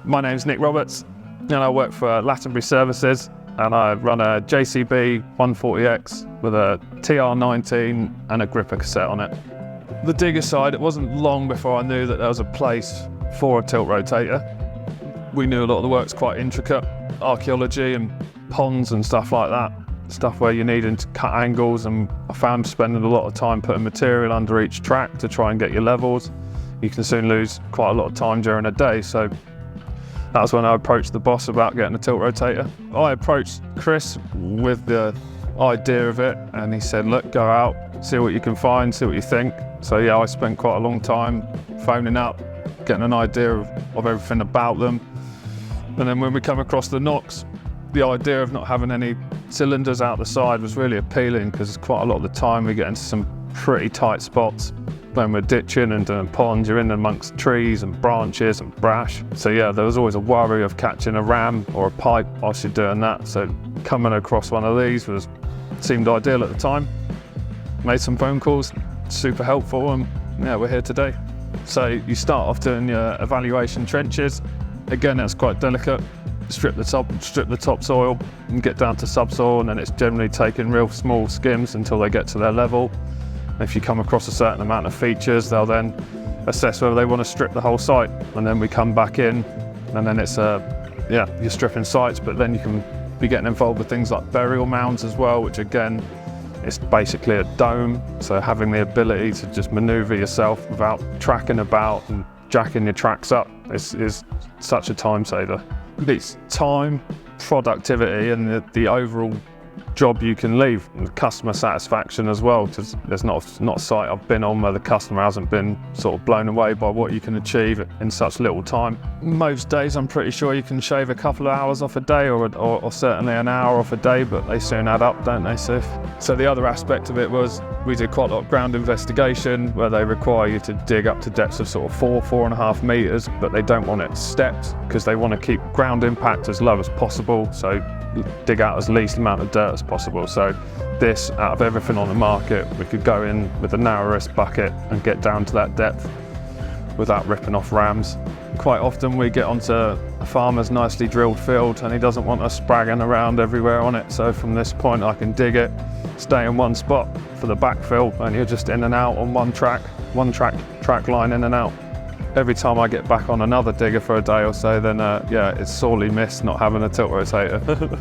My name's Nick Roberts and I work for Lattenbury Services, and I run a JCB 140X with a TR19 and a gripper cassette on it. The digger side, it wasn't long before I knew that there was a place for a tilt rotator. We knew a lot of the work's quite intricate, archaeology and ponds and stuff like that. Stuff where you needed to cut angles, and I found spending a lot of time putting material under each track to try and get your levels. You can soon lose quite a lot of time during a day, so that was when I approached the boss about getting a tilt rotator. I approached Chris with the idea of it, and he said, look, go out, see what you can find, see what you think. So yeah, I spent quite a long time phoning up, getting an idea of everything about them. And then when we come across the NOX, the idea of not having any cylinders out the side was really appealing, because quite a lot of the time we get into some pretty tight spots. When we're ditching and doing ponds, you're in amongst trees and branches and brash. So yeah, there was always a worry of catching a ram or a pipe whilst you're doing that. So coming across one of these seemed ideal at the time. Made some phone calls, super helpful, and yeah, we're here today. So you start off doing your evaluation trenches. Again, that's quite delicate. Strip the topsoil and get down to subsoil, and then it's generally taking real small skims until they get to their level. If you come across a certain amount of features, they'll then assess whether they want to strip the whole site, and then we come back in, and then it's you're stripping sites, but then you can be getting involved with things like burial mounds as well, which again, it's basically a dome, so having the ability to just maneuver yourself without tracking about and jacking your tracks up is such a time saver. It's time, productivity, and the overall job you can leave, and customer satisfaction as well, because there's not a site I've been on where the customer hasn't been sort of blown away by what you can achieve in such little time. Most days I'm pretty sure you can shave a couple of hours off a day, or certainly an hour off a day, but they soon add up, don't they? So the other aspect of it was we did quite a lot of ground investigation, where they require you to dig up to depths of sort of 4.5 meters, but they don't want it stepped because they want to keep ground impact as low as possible. So dig out as least amount of dirt as possible. So this, out of everything on the market, we could go in with the narrowest bucket and get down to that depth without ripping off rams. Quite often we get onto a farmer's nicely drilled field and he doesn't want us spragging around everywhere on it. So from this point I can dig it, stay in one spot for the backfill, and you're just in and out on one track line in and out. Every time I get back on another digger for a day or so, then yeah, it's sorely missed not having a tilt rotator.